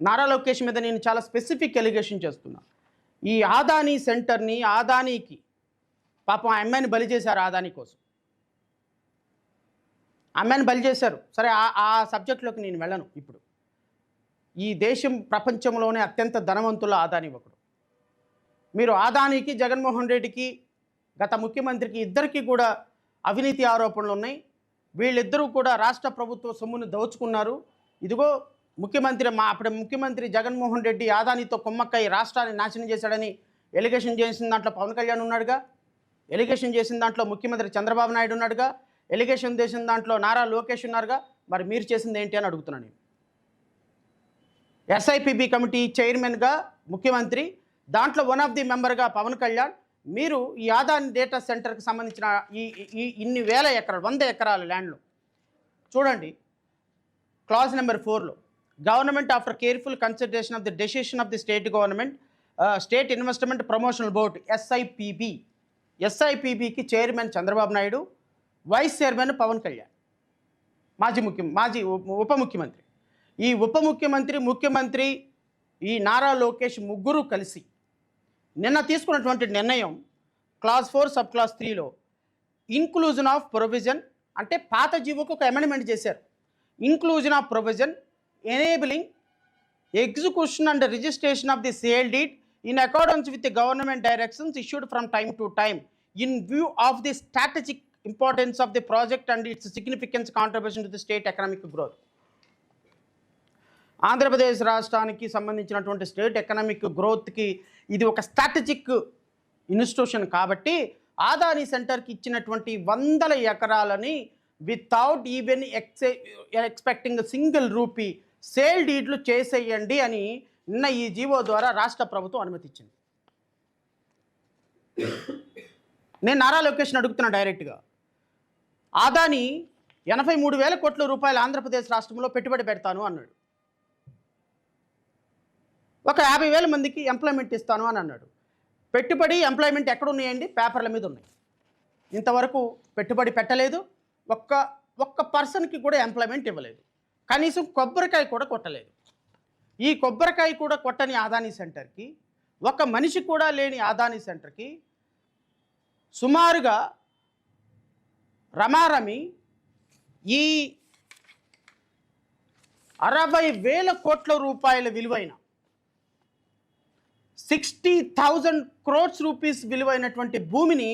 నారా లోకేష్ మీద నేను చాలా స్పెసిఫిక్ ఎలిగేషన్ చేస్తున్నా. ఈ ఆదాని సెంటర్ని ఆదానీకి పాపం ఆ అమ్మాయిని బలి చేశారు. ఆదాని కోసం అమ్మాయిని బలి చేశారు. సరే, ఆ సబ్జెక్టులోకి నేను వెళ్ళను. ఇప్పుడు ఈ దేశం ప్రపంచంలోనే అత్యంత ధనవంతుల ఆదాని ఒకడు. మీరు ఆదానికి, జగన్మోహన్ రెడ్డికి, గత ముఖ్యమంత్రికి ఇద్దరికీ కూడా అవినీతి ఆరోపణలు ఉన్నాయి. వీళ్ళిద్దరూ కూడా రాష్ట్ర ప్రభుత్వ సొమ్మును దోచుకున్నారు. ఇదిగో అప్పుడు ముఖ్యమంత్రి జగన్మోహన్ రెడ్డి ఆదానితో కుమ్మక్కై రాష్ట్రాన్ని నాశనం చేశాడని ఎలిగేషన్ చేసిన దాంట్లో పవన్ కళ్యాణ్ ఉన్నాడుగా, ఎలిగేషన్ చేసిన దాంట్లో ముఖ్యమంత్రి చంద్రబాబు నాయుడు ఉన్నాడుగా, ఎలిగేషన్ చేసిన దాంట్లో నారా లోకేష్ ఉన్నారుగా. మరి మీరు చేసింది ఏంటి అని అడుగుతున్నాను నేను. ఎస్ఐపిబి కమిటీ చైర్మన్గా ముఖ్యమంత్రి, దాంట్లో వన్ ఆఫ్ ది మెంబర్గా పవన్ కళ్యాణ్. మీరు ఈ ఆదాని డేటా సెంటర్కి సంబంధించిన ఈ ఇన్ని వేల ఎకరాలు, 100 ఎకరాల ల్యాండ్లు చూడండి. క్లాజ్ నెంబర్ 4లో government after careful consideration of the decision of the state government state investment promotional board ఎస్ఐపిబికి chairman Chandrababu Naidu, vice chairman Pawan Kalyan, మాజీ ఉప ముఖ్యమంత్రి. ఈ ఉప ముఖ్యమంత్రి, ముఖ్యమంత్రి, ఈ నారా లోకేష్ ముగ్గురు కలిసి నిన్న తీసుకున్నటువంటి నిర్ణయం క్లాజ్ 4 సబ్ క్లాజ్ 3లో ఇన్క్లూజన్ ఆఫ్ ప్రొవిజన్, అంటే పాత జీవోకు ఒక అమెండ్మెంట్ చేశారు. Inclusion of provision enabling execution and registration of the sale deed in accordance with the government directions issued from time to time in view of the strategic importance of the project and its significance contribution to the state economic growth. Andhra Pradesh రాష్ట్రానికి సంబంధించినటువంటి state economic గ్రోత్కి ఇది ఒక strategic institution కాబట్టి ఆదాని సెంటర్కి ఇచ్చినటువంటి 100 ఎకరాలని without even expecting single rupee sale డీడ్లు చేసేయండి అని నిన్న ఈ జీవో ద్వారా రాష్ట్ర ప్రభుత్వం అనుమతిచ్చింది. నేను నారా లోకేష్ని అడుగుతున్నా డైరెక్ట్గా. ఆదాని 83,000 కోట్ల రూపాయలు ఆంధ్రప్రదేశ్ రాష్ట్రంలో పెట్టుబడి పెడతాను అన్నాడు. ఒక 50,000 మందికి ఎంప్లాయ్మెంట్ ఇస్తాను అని అన్నాడు. పెట్టుబడి, ఎంప్లాయ్మెంట్ ఎక్కడ ఉన్నాయండి? పేపర్ల మీద ఉన్నాయి. ఇంతవరకు పెట్టుబడి పెట్టలేదు, ఒక్క పర్సన్కి కూడా ఎంప్లాయ్మెంట్ ఇవ్వలేదు, కనీసం కొబ్బరికాయ కూడా కొట్టలేదు. ఈ కొబ్బరికాయ కూడా కొట్టని ఆదాని సెంటర్కి, ఒక మనిషి కూడా లేని ఆదాని సెంటర్కి సుమారుగా రమారమి ఈ 60,000 కోట్ల రూపాయల విలువైన 60,000 crores రూపీస్ విలువైనటువంటి భూమిని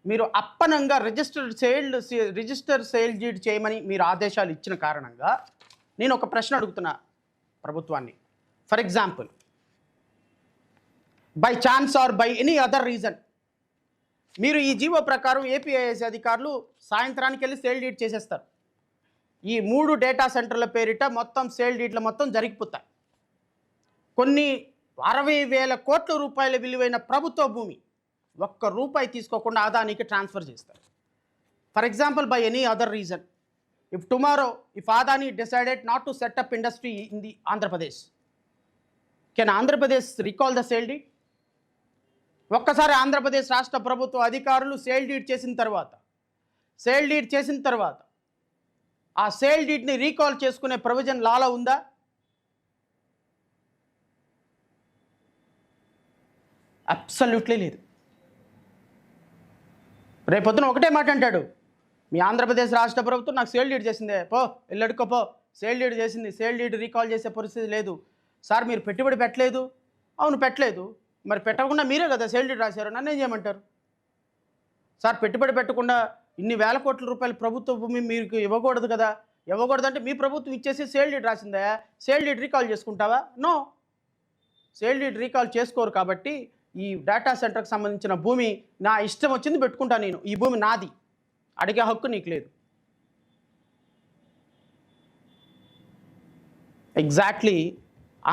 మీరు అప్పనంగా రిజిస్టర్ సేల్ డీడ్ చేయమని మీరు ఆదేశాలు ఇచ్చిన కారణంగా నేను ఒక ప్రశ్న అడుగుతున్నా ప్రభుత్వాన్ని. For example, by chance or by any other reason మీరు ఈ జీవో ప్రకారం ఏపీఐఎస్ అధికారులు సాయంత్రానికి వెళ్ళి సేల్ డీడ్ చేసేస్తారు. ఈ 3 డేటా సెంటర్ల పేరిట మొత్తం సేల్ డీడ్లు మొత్తం జరిగిపోతాయి. కొన్ని 60,000 కోట్ల రూపాయల విలువైన ప్రభుత్వ భూమి ₹1 తీసుకోకుండా ఆదానికి ట్రాన్స్ఫర్ చేస్తారు. For example, by any other reason, if tomorrow if Adani decided not to set up industry in the Andhra Pradesh, can Andhra Pradesh recall the sale deed? ఒక్కసారి ఆంధ్రప్రదేశ్ రాష్ట్ర ప్రభుత్వ అధికారులు సేల్ డీడ్ చేసిన తర్వాత ఆ సేల్ డీడ్ని రీకాల్ చేసుకునే ప్రొవిజన్ లాలో ఉందా? అబ్సల్యూట్లీ లేదు. రేపొద్దున ఒకటే మాట అంటాడు, మీ ఆంధ్రప్రదేశ్ రాష్ట్ర ప్రభుత్వం నాకు సేల్ డీడ్ చేసిందే, పో వెళ్ళడుకోపో, సేల్ డీడ్ చేసింది, సేల్ డీడ్ రీకాల్ చేసే పరిస్థితి లేదు. సార్ మీరు పెట్టుబడి పెట్టలేదు. అవును పెట్టలేదు, మరి పెట్టకుండా మీరే కదా సేల్ డీడ్ రాశారు, నన్ను ఏం చేయమంటారు? సార్ పెట్టుబడి పెట్టకుండా ఇన్ని వేల కోట్ల రూపాయల ప్రభుత్వ భూమి మీకు ఇవ్వకూడదు కదా. ఇవ్వకూడదంటే మీ ప్రభుత్వం ఇచ్చేసి సేల్ డీడ్ రాసిందా, సేల్ డీడ్ రీకాల్ చేసుకుంటావా? నో, సేల్ డీడ్ రీకాల్ చేసుకోరు. కాబట్టి ఈ డేటా సెంటర్కి సంబంధించిన భూమి నా ఇష్టం వచ్చింది పెట్టుకుంటా, నేను ఈ భూమి నాది, అడిగే హక్కు నీకు లేదు. ఎగ్జాక్ట్లీ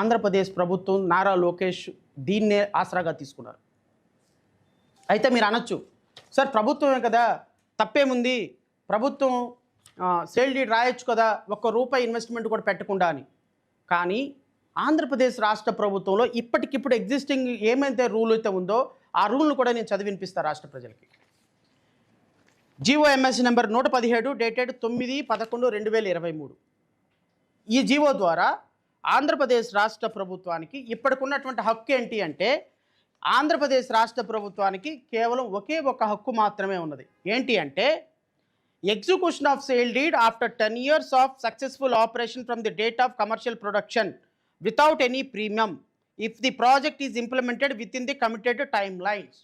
ఆంధ్రప్రదేశ్ ప్రభుత్వం, నారా లోకేష్ దీన్నే ఆసరాగా తీసుకున్నారు. అయితే మీరు అనొచ్చు, సార్ ప్రభుత్వమే కదా, తప్పేముంది, ప్రభుత్వం సేల్ డీడ్ రాయొచ్చు కదా, ₹1 ఇన్వెస్ట్మెంట్ కూడా పెట్టకుండా అని. కానీ ఆంధ్రప్రదేశ్ రాష్ట్ర ప్రభుత్వంలో ఇప్పటికిప్పుడు ఎగ్జిస్టింగ్ ఏమైతే రూల్ అయితే ఉందో ఆ రూల్ను కూడా నేను చదివి వినిపిస్తాను రాష్ట్ర ప్రజలకి. GOMs number 117 dated 9/11/2023. ఈ జీవో ద్వారా ఆంధ్రప్రదేశ్ రాష్ట్ర ప్రభుత్వానికి ఇప్పటికున్నటువంటి హక్కు ఏంటి అంటే, ఆంధ్రప్రదేశ్ రాష్ట్ర ప్రభుత్వానికి కేవలం ఒకే ఒక హక్కు మాత్రమే ఉన్నది. ఏంటి అంటే, execution of sale deed after 10 years of successful operation from the date of commercial production without any premium if the project is implemented within the committed timelines.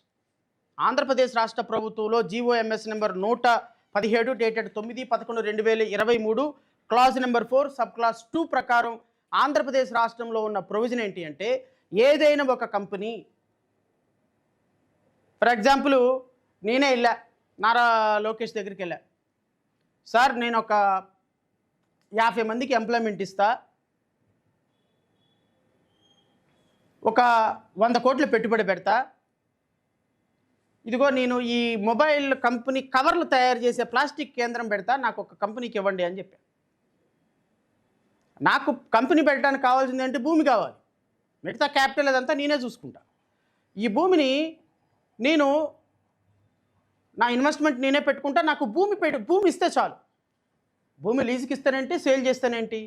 Andhra Pradesh రాష్ట్ర ప్రభుత్వంలో GOMS number 117 dated 9/11/2023 clause number 4 sub clause 2 ప్రకారం ఆంధ్రప్రదేశ్ రాష్ట్రంలో ఉన్న provision ఏంటి అంటే, ఏదైనా ఒక company, for example నేనే వెళ్ళా, నారా లోకేష్ దగ్గరికి వెళ్ళా, సార్ నేను ఒక 50 మందికి ఎంప్లాయ్మెంట్ ఇస్తా, ఒక 100 కోట్లు పెట్టుబడి పెడతా, ఇదిగో నేను ఈ మొబైల్ కంపెనీ కవర్లు తయారు చేసే ప్లాస్టిక్ కేంద్రం పెడతా, నాకు ఒక కంపెనీకి ఇవ్వండి అని చెప్పాను. నాకు కంపెనీ పెట్టడానికి కావాల్సింది అంటే భూమి కావాలి, మిగతా క్యాపిటల్ అదంతా నేనే చూసుకుంటా. ఈ భూమిని నేను నా ఇన్వెస్ట్మెంట్ నేనే పెట్టుకుంటా, నాకు భూమి ఇస్తే చాలు. భూమి లీజుకి ఇస్తానేంటి, సేల్ చేస్తానేంటి?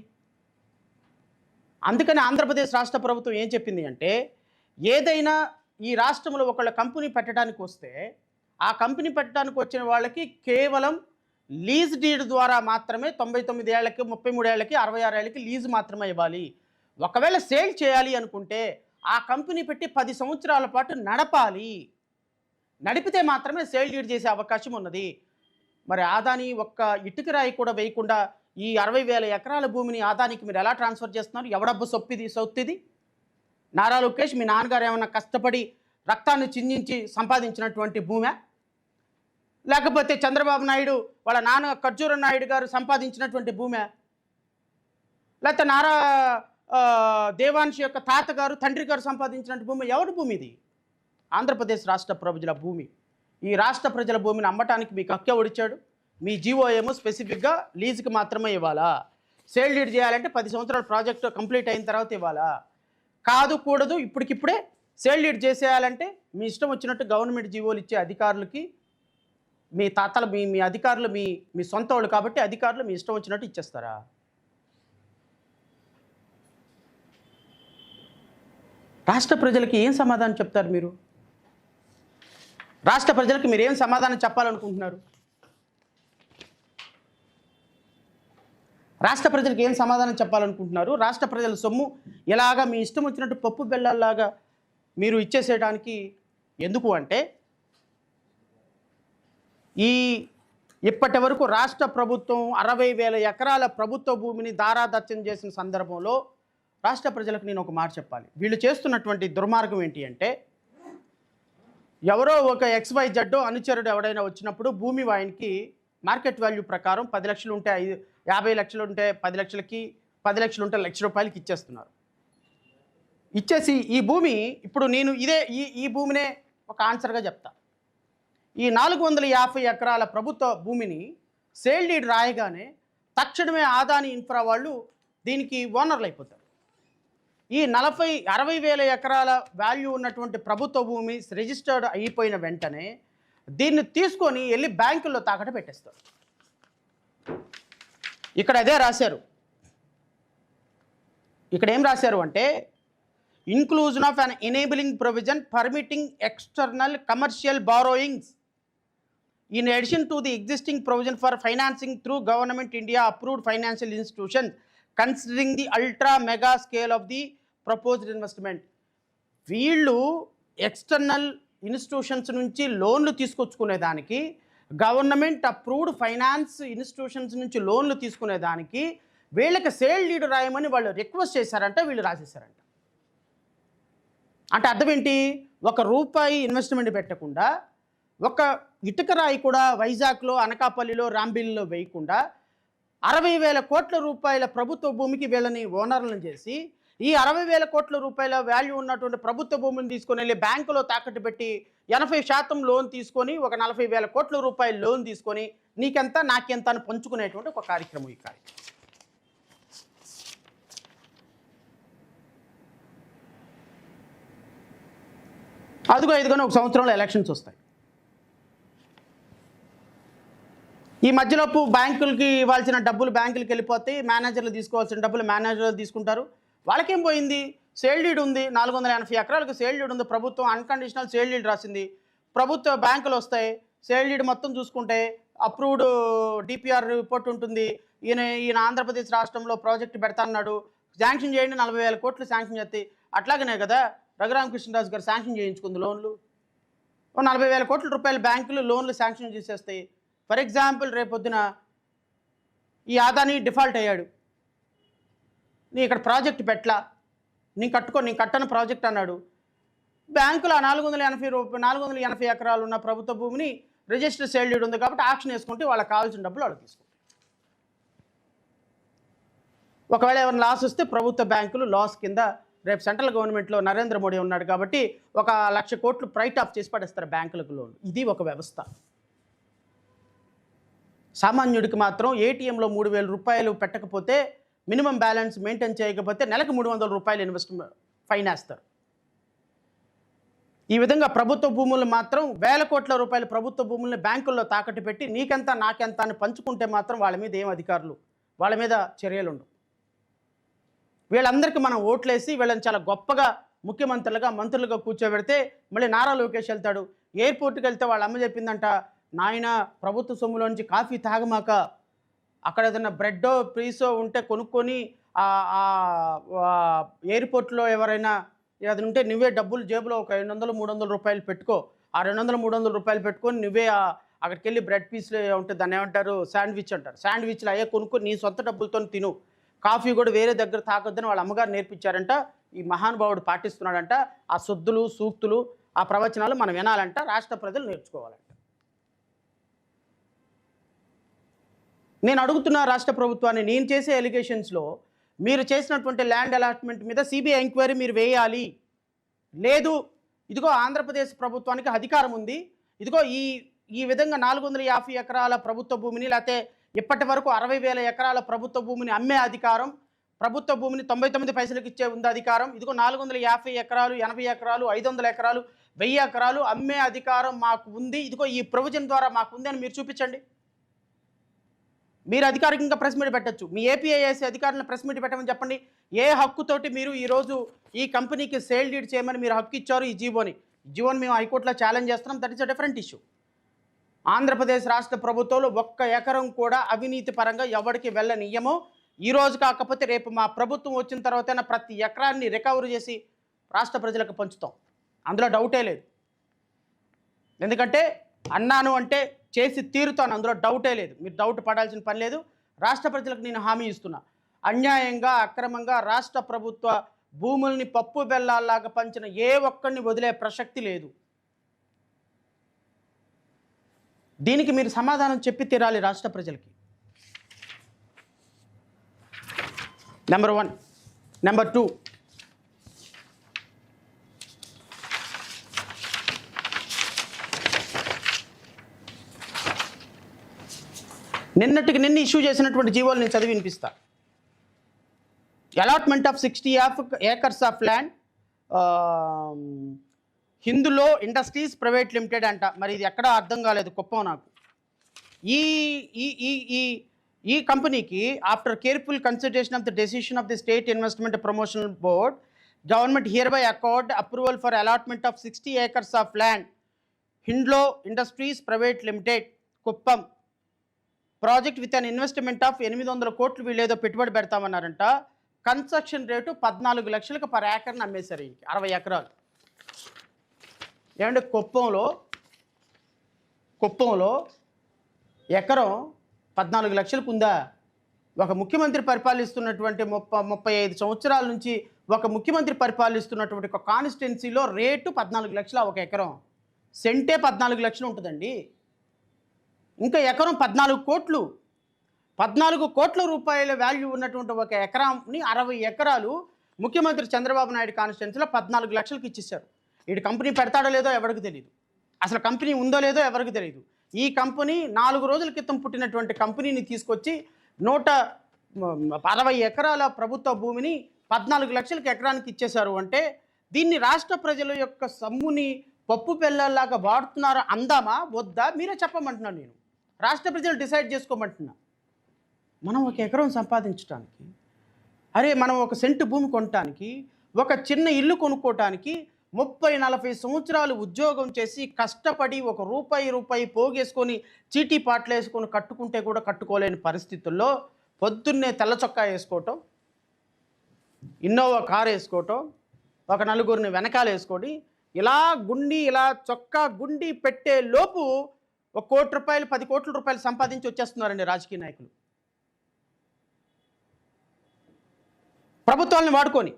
అందుకని ఆంధ్రప్రదేశ్ రాష్ట్ర ప్రభుత్వం ఏం చెప్పింది అంటే, ఏదైనా ఈ రాష్ట్రంలో ఒకళ్ళ కంపెనీ పెట్టడానికి వస్తే ఆ కంపెనీ పెట్టడానికి వచ్చిన వాళ్ళకి కేవలం లీజ్ డీడ్ ద్వారా మాత్రమే 99 ఏళ్ళకి, 33 ఏళ్ళకి, 66 ఏళ్ళకి లీజు మాత్రమే ఇవ్వాలి. ఒకవేళ సేల్ చేయాలి అనుకుంటే ఆ కంపెనీ పెట్టి 10 సంవత్సరాల పాటు నడపాలి. నడిపితే మాత్రమే సేల్ డీడ్ చేసే అవకాశం ఉన్నది. మరి ఆదాని ఒక్క ఇటుక రాయి కూడా వేయకుండా ఈ 60,000 ఎకరాల భూమిని ఆదానికి మీరు ఎలా ట్రాన్స్ఫర్ చేస్తున్నారు? ఎవడబ్బు సొత్తిది? నారా లోకేష్ మీ నాన్నగారు ఏమన్నా కష్టపడి రక్తాన్ని చిందించి సంపాదించినటువంటి భూమే? లేకపోతే చంద్రబాబు నాయుడు వాళ్ళ నాన్న ఖర్జూర నాయుడు గారు సంపాదించినటువంటి భూమే? లేకపోతే నారా దేవాంశ్ యొక్క తాతగారు, తండ్రి గారు సంపాదించినటువంటి భూమి? ఎవరి భూమి ఇది? ఆంధ్రప్రదేశ్ రాష్ట్ర ప్రజల భూమి. ఈ రాష్ట్ర ప్రజల భూమిని అమ్మటానికి మీకు హక్కు ఎవడిచ్చాడు? మీ జీఓఏమో స్పెసిఫిక్గా లీజుకి మాత్రమే ఇవ్వాలా? సేల్ డీడ్ చేయాలంటే 10 సంవత్సరాల ప్రాజెక్టు కంప్లీట్ అయిన తర్వాత ఇవ్వాలా? కాదు, కూడదు, ఇప్పటికిప్పుడే సేల్ డీడ్ చేసేయాలంటే మీ ఇష్టం వచ్చినట్టు గవర్నమెంట్ జీవోలు ఇచ్చే అధికారులకి, మీ తాతలు మీ అధికారులు మీ సొంత వాళ్ళు కాబట్టి అధికారులు మీ ఇష్టం వచ్చినట్టు ఇచ్చేస్తారా? రాష్ట్ర ప్రజలకి ఏం సమాధానం చెప్తారు మీరు? రాష్ట్ర ప్రజలకు మీరు ఏం సమాధానం చెప్పాలనుకుంటున్నారు? రాష్ట్ర ప్రజలకు ఏం సమాధానం చెప్పాలనుకుంటున్నారు? రాష్ట్ర ప్రజల సొమ్ము ఇలాగా మీ ఇష్టం వచ్చినట్టు పప్పు బెల్లాల్లాగా మీరు ఇచ్చేసేయడానికి ఎందుకు అంటే, ఇప్పటి వరకు రాష్ట్ర ప్రభుత్వం 60,000 ఎకరాల ప్రభుత్వ భూమిని దారాదత్తం చేసిన సందర్భంలో రాష్ట్ర ప్రజలకు నేను ఒక మాట చెప్పాలి. వీళ్ళు చేస్తున్నటువంటి దుర్మార్గం ఏంటి అంటే, ఎవరో ఒక XYZ అనుచరుడు ఎవడైనా వచ్చినప్పుడు భూమి ఆయనకి మార్కెట్ వాల్యూ ప్రకారం 10 లక్షలు ఉంటే 50 లక్షలు ఉంటే 10 లక్షలకి, 10 లక్షలు ఉంటే ₹1,00,000 ఇచ్చేస్తున్నారు. ఇచ్చేసి ఈ భూమి ఇప్పుడు నేను ఈ భూమినే ఒక ఆన్సర్గా చెప్తా. ఈ 450 ఎకరాల ప్రభుత్వ భూమిని సేల్ డీడ్ రాయగానే తక్షణమే ఆదాని ఇన్ఫ్రా వాళ్ళు దీనికి ఓనర్లు అయిపోతారు. ఈ 60,000 ఎకరాల వాల్యూ ఉన్నటువంటి ప్రభుత్వ భూమి రిజిస్టర్డ్ అయిపోయిన వెంటనే దీన్ని తీసుకొని వెళ్ళి బ్యాంకుల్లో తాకట్టు పెట్టేస్తారు. ఇక్కడ అదే రాశారు. ఇక్కడ ఏం రాశారు అంటే, inclusion of an enabling provision permitting external commercial borrowings in addition to the existing provision for financing through government India approved financial institutions considering the ultra mega scale of the proposed investment. వీళ్ళు external institutions నుంచి లోన్లు తీసుకొచ్చుకునేదానికి, government approved finance institutions నుంచి లోన్లు తీసుకునేదానికి వీళ్ళకి sale deed రాయమని వాళ్ళు request చేశారంట, వీళ్ళు రాసేసారంట. అంటే అర్థం ఏంటి? ₹1 ఇన్వెస్ట్మెంట్ పెట్టకుండా, ఒక ఇటుక రాయి కూడా వైజాగ్లో, అనకాపల్లిలో, రాంబిల్లో వేయకుండా 60,000 కోట్ల రూపాయల ప్రభుత్వ భూమికి వీళ్ళని ఓనర్లను చేసి, ఈ 60,000 కోట్ల రూపాయల వాల్యూ ఉన్నటువంటి ప్రభుత్వ భూమిని తీసుకొని వెళ్ళి బ్యాంకులో తాకట్టు పెట్టి 80% లోన్ తీసుకొని, ఒక 40,000 కోట్ల రూపాయల లోన్ తీసుకొని నీకెంత నాకెంత అని పంచుకునేటువంటి ఒక కార్యక్రమం ఈ కార్యక్రమం. అదిగో ఇదిగోనే ఒక సంవత్సరంలో ఎలక్షన్స్ వస్తాయి. ఈ మధ్యలోపు బ్యాంకులకి ఇవ్వాల్సిన డబ్బులు బ్యాంకులకి వెళ్ళిపోతాయి, మేనేజర్లు తీసుకోవాల్సిన డబ్బులు మేనేజర్లు తీసుకుంటారు, వాళ్ళకేం పోయింది? సేల్ డీడ్ ఉంది, 480 ఎకరాలకు సేల్ డీడ్ ఉంది. ప్రభుత్వం అన్కండిషనల్ సేల్ డీడ్ రాసింది. ప్రభుత్వ బ్యాంకులు వస్తాయి, సేల్ డీడ్ మొత్తం చూసుకుంటే అప్రూవ్డ్ డిపిఆర్ రిపోర్ట్ ఉంటుంది. ఈయన ఆంధ్రప్రదేశ్ రాష్ట్రంలో ప్రాజెక్టు పెడతాన్నాడు, శాంక్షన్ చేయండి, 40,000 కోట్లు శాంక్షన్ చేస్తాయి. అట్లాగనే కదా రఘురామకృష్ణరాజు గారు శాంక్షన్ చేయించుకుంది లోన్లు. 40,000 కోట్ల రూపాయల బ్యాంకులు లోన్లు శాంక్షన్ చేసేస్తాయి. ఫర్ ఎగ్జాంపుల్ రేపొద్దున ఈ అదానీ డిఫాల్ట్ అయ్యాడు, నీ ఇక్కడ ప్రాజెక్ట్ పెట్టలా, నేను కట్టను ప్రాజెక్ట్ అన్నాడు. బ్యాంకులో 480 ఎకరాలు ఉన్న ప్రభుత్వ భూమిని రిజిస్టర్ సేల్ డీడ్ ఉంది కాబట్టి ఆక్షన్ వేసుకుంటే వాళ్ళకి కావాల్సిన డబ్బులు వాళ్ళు తీసుకుంటారు. ఒకవేళ ఎవరైనా లాస్ వస్తే ప్రభుత్వ బ్యాంకులు లాస్ కింద రేపు సెంట్రల్ గవర్నమెంట్లో నరేంద్ర మోడీ ఉన్నాడు కాబట్టి 1,00,000 కోట్లు రైట్ ఆఫ్ చేసి పడేస్తారు బ్యాంకులకు లోన్. ఇది ఒక వ్యవస్థ. సామాన్యుడికి మాత్రం ఏటీఎంలో 3,000 రూపాయలు పెట్టకపోతే, మినిమం బ్యాలెన్స్ మెయింటైన్ చేయకపోతే నెలకు 300 రూపాయలు ఇన్వెస్ట్మెంట్ ఫైన్ వేస్తారు. ఈ విధంగా ప్రభుత్వ భూములు మాత్రం 1,000 కోట్ల రూపాయల ప్రభుత్వ భూముల్ని బ్యాంకుల్లో తాకట్టు పెట్టి నీకెంత నాకెంత అని పంచుకుంటే మాత్రం వాళ్ళ మీద ఏం అధికారులు, వాళ్ళ మీద చర్యలు ఉండవు. వీళ్ళందరికీ మనం ఓట్లేసి వీళ్ళని చాలా గొప్పగా ముఖ్యమంత్రులుగా మంత్రులుగా కూర్చోబెడితే మళ్ళీ నారా లోకేష్ వెళ్తాడు. ఎయిర్పోర్ట్కి వెళ్తే వాళ్ళ అమ్మ చెప్పిందంట, నాయన ప్రభుత్వ సొమ్ములోంచి కాఫీ తాగమాక, అక్కడ ఏదైనా బ్రెడ్డో పీసో ఉంటే కొనుక్కొని ఎయిర్పోర్ట్లో ఎవరైనా అది ఉంటే నువ్వే డబ్బులు జేబులో ఒక 200-300 రూపాయలు పెట్టుకో. ఆ 200-300 రూపాయలు పెట్టుకొని నువ్వే అక్కడికి వెళ్ళి బ్రెడ్ పీస్లు ఉంటే దాన్ని ఏమంటారు, శాండ్విచ్ అంటారు, శాండ్విచ్లు అయ్యే కొనుక్కొని నీ సొంత డబ్బులతో తిను, కాఫీ కూడా వేరే దగ్గర తాకొద్దని వాళ్ళ అమ్మగారు నేర్పించారంట. ఈ మహానుభావుడు పాటిస్తున్నాడంట. ఆ శుద్ధులు సూక్తులు ఆ ప్రవచనాలు మనం వినాలంట, రాష్ట్ర ప్రజలు నేర్చుకోవాలంట. నేను అడుగుతున్న రాష్ట్ర ప్రభుత్వాన్ని, నేను చేసే ఎలిగేషన్స్లో మీరు చేసినటువంటి ల్యాండ్ అలాట్మెంట్ మీద సిబిఐ ఎంక్వైరీ మీరు వేయాలి. లేదు, ఇదిగో ఆంధ్రప్రదేశ్ ప్రభుత్వానికి అధికారం ఉంది, ఇదిగో ఈ విధంగా 450 ఎకరాల ప్రభుత్వ భూమిని, లేకపోతే ఇప్పటి వరకు 60,000 ఎకరాల ప్రభుత్వ భూమిని అమ్మే అధికారం, ప్రభుత్వ భూమిని 99 పైసలకు ఇచ్చే ఉంది అధికారం, ఇదిగో 450 ఎకరాలు, 80 ఎకరాలు, 500 ఎకరాలు, 1000 ఎకరాలు అమ్మే అధికారం మాకు ఉంది, ఇదిగో ఈ ప్రొవిజన్ ద్వారా మాకు ఉంది అని మీరు చూపించండి. మీరు అధికారికంగా ప్రెస్ మీట్ పెట్టచ్చు. మీ ఏపీఐఎస్ అధికారులను ప్రెస్ మీట్ పెట్టమని చెప్పండి. ఏ హక్కుతోటి మీరు ఈరోజు ఈ కంపెనీకి సేల్ డీడ్ చేయమని మీరు హక్కు ఇచ్చారు? ఈ జీవోని మేము హైకోర్టులో ఛాలెంజ్ చేస్తున్నాం. That is a different issue. Andhra Pradesh రాష్ట్ర ప్రభుత్వంలో 1 ఎకరం కూడా అవినీతి పరంగా ఎవరికి వెళ్ళనియ్యమో. ఈరోజు కాకపోతే రేపు మా ప్రభుత్వం వచ్చిన తర్వాతైనా ప్రతి ఎకరాన్ని రికవరీ చేసి రాష్ట్ర ప్రజలకు పంచుతాం, అందులో డౌటే లేదు. ఎందుకంటే అన్నాను అంటే చేసి తీరుతాను, అందులో డౌటే లేదు. మీరు డౌట్ పడాల్సిన పని లేదు. రాష్ట్ర ప్రజలకు నేను హామీ ఇస్తున్నా, అన్యాయంగా అక్రమంగా రాష్ట్ర ప్రభుత్వ భూముల్ని పప్పు బెల్లాల్లాగా పంచిన ఏ ఒక్కడిని వదిలే ప్రసక్తి లేదు. దీనికి మీరు సమాధానం చెప్పి తీరాలి రాష్ట్ర ప్రజలకి. నెంబర్ 1. నెంబర్ 2, నిన్నటికి నిన్న ఇష్యూ చేసినటువంటి జీవోలు నేను చదివి వినిపిస్తా. Allotment of 60 acres of land హిందూలో ఇండస్ట్రీస్ ప్రైవేట్ లిమిటెడ్ అంట. మరి ఇది ఎక్కడా అర్థం కాలేదు కుప్పం నాకు. ఈ కంపెనీకి after careful consideration of the decision of the state investment promotion board, government hereby accord approval for allotment of 60 acres of land హిండ్లో industries private limited Kuppam project with an investment of 800 కోట్లు. వీళ్ళేదో పెట్టుబడి పెడతామన్నారంట. Construction rate 14 లక్షలకు per ఏకర్ని అమ్మేశారు. 60 ఎకరాలు. ఏమంటే కుప్పంలో ఎకరం 14 లక్షలకు ఉందా? ఒక ముఖ్యమంత్రి పరిపాలిస్తున్నటువంటి 35 సంవత్సరాల నుంచి ఒక ముఖ్యమంత్రి పరిపాలిస్తున్నటువంటి ఒక కాన్స్టిట్యున్సీలో రేటు 14 లక్షల ఒక ఎకరం. సెంటే 14 లక్షలు ఉంటుందండి. ఇంకా ఎకరం 14 కోట్లు. 14 కోట్ల రూపాయల వాల్యూ ఉన్నటువంటి ఒక ఎకరాన్ని 60 ఎకరాలు ముఖ్యమంత్రి చంద్రబాబు నాయుడు కాన్స్టిట్యున్సీలో 14 లక్షలకు ఇచ్చేశారు. వీడి కంపెనీ పెడతాడో లేదో ఎవరికి తెలియదు, అసలు కంపెనీ ఉందో లేదో ఎవరికి తెలియదు. ఈ కంపెనీ 4 రోజుల క్రితం పుట్టినటువంటి కంపెనీని తీసుకొచ్చి 160 ఎకరాల ప్రభుత్వ భూమిని 14 లక్షలకి ఎకరానికి ఇచ్చేశారు. అంటే దీన్ని రాష్ట్ర ప్రజల యొక్క సమ్ముని పప్పు పిల్లల్లాగా వాడుతున్నారు అందామా వద్దా మీరే చెప్పమంటున్నాను. నేను రాష్ట్ర ప్రజలు డిసైడ్ చేసుకోమంటున్నా. మనం ఒక ఎకరం సంపాదించడానికి అరే మనం ఒక సెంటు భూమి కొనటానికి, ఒక చిన్న ఇల్లు కొనుక్కోవటానికి 30-40 సంవత్సరాలు ఉద్యోగం చేసి కష్టపడి ఒక రూపాయి పోగేసుకొని చీటీ పాటలేసుకొని కట్టుకుంటే కూడా కట్టుకోలేని పరిస్థితుల్లో పొద్దున్నే తెల్ల చొక్కా వేసుకోవటం, ఇన్నోవా కారు వేసుకోవటం, ఒక నలుగురిని వెనకాల వేసుకొని ఇలా చొక్కా గుండి పెట్టే లోపు ₹1 కోటి 10 కోట్ల రూపాయలు సంపాదించి వచ్చేస్తున్నారండి రాజకీయ నాయకులు. ప్రభుత్వాలను వాడుకొని,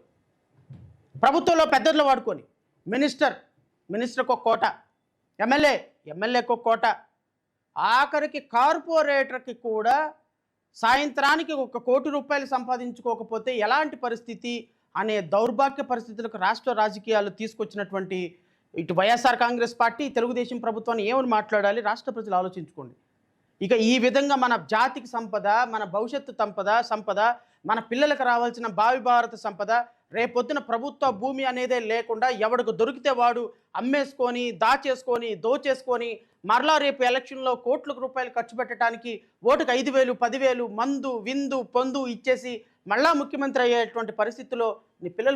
ప్రభుత్వంలో పెద్దలు వాడుకొని, మినిస్టర్కి ఒక కోట, ఎమ్మెల్యేకి ఒక కోట, ఆఖరికి కార్పొరేటర్కి కూడా సాయంత్రానికి ₹1 కోటి సంపాదించుకోకపోతే ఎలాంటి పరిస్థితి అనే దౌర్భాగ్య పరిస్థితులకు రాష్ట్ర రాజకీయాలు తీసుకొచ్చినటువంటి ఇటు వైఎస్ఆర్ కాంగ్రెస్ పార్టీ, తెలుగుదేశం ప్రభుత్వాన్ని ఏమని మాట్లాడాలి రాష్ట్ర ప్రజలు ఆలోచించుకోండి. ఇక ఈ విధంగా మన జాతికి సంపద, మన భవిష్యత్తు సంపద, మన పిల్లలకు రావాల్సిన భావి భారత సంపద, రేపొద్దున ప్రభుత్వ భూమి అనేదే లేకుండా ఎవడికి దొరికితే వాడు అమ్మేసుకొని, దోచేసుకొని మరలా రేపు ఎలక్షన్లో కోట్ల రూపాయలు ఖర్చు పెట్టడానికి ఓటుకు 5,000, 10,000 మందు, విందు, పొందు ఇచ్చేసి మళ్ళా ముఖ్యమంత్రి అయ్యేటువంటి పరిస్థితిలో నీ పిల్లలు